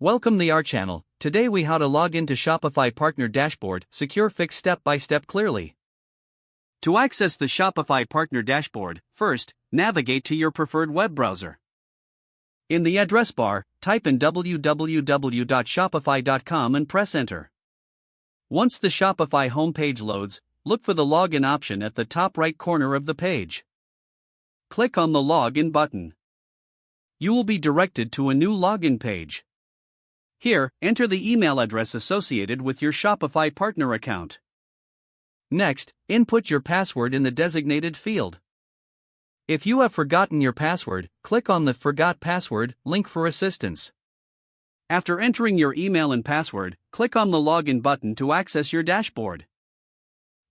Welcome to our channel. Today we how to log into Shopify Partner Dashboard, secure fix step by step clearly. To access the Shopify Partner Dashboard, first, navigate to your preferred web browser. In the address bar, type in www.shopify.com and press enter. Once the Shopify homepage loads, look for the login option at the top right corner of the page. Click on the login button. You will be directed to a new login page. Here, enter the email address associated with your Shopify partner account. Next, input your password in the designated field. If you have forgotten your password, click on the Forgot Password link for assistance. After entering your email and password, click on the Login button to access your dashboard.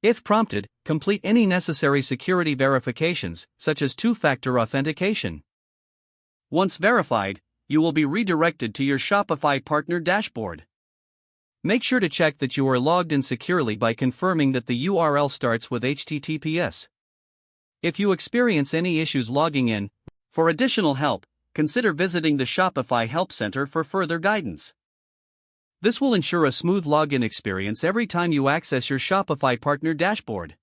If prompted, complete any necessary security verifications, such as two-factor authentication. Once verified, you will be redirected to your Shopify Partner Dashboard. Make sure to check that you are logged in securely by confirming that the URL starts with HTTPS. If you experience any issues logging in, for additional help, consider visiting the Shopify Help Center for further guidance. This will ensure a smooth login experience every time you access your Shopify Partner Dashboard.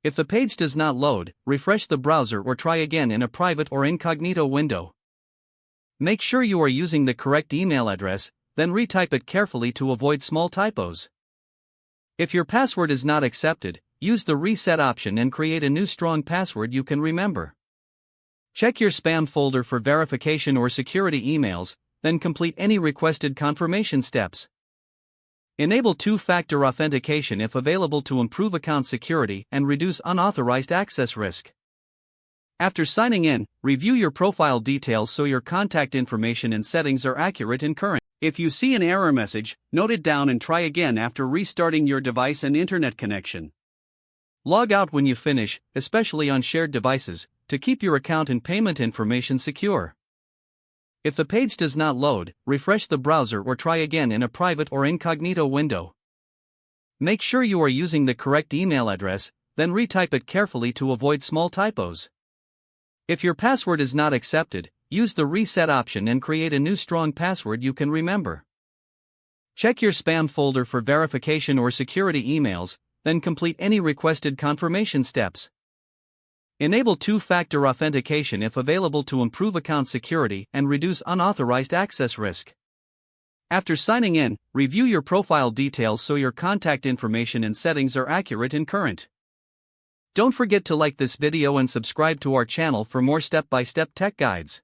If the page does not load, refresh the browser or try again in a private or incognito window. Make sure you are using the correct email address, then retype it carefully to avoid small typos. If your password is not accepted, use the reset option and create a new strong password you can remember. Check your spam folder for verification or security emails, then complete any requested confirmation steps. Enable two-factor authentication if available to improve account security and reduce unauthorized access risk. After signing in, review your profile details so your contact information and settings are accurate and current. If you see an error message, note it down and try again after restarting your device and internet connection. Log out when you finish, especially on shared devices, to keep your account and payment information secure. If the page does not load, refresh the browser or try again in a private or incognito window. Make sure you are using the correct email address, then retype it carefully to avoid small typos. If your password is not accepted, use the reset option and create a new strong password you can remember. Check your spam folder for verification or security emails, then complete any requested confirmation steps. Enable two-factor authentication if available to improve account security and reduce unauthorized access risk. After signing in, review your profile details so your contact information and settings are accurate and current. Don't forget to like this video and subscribe to our channel for more step-by-step tech guides.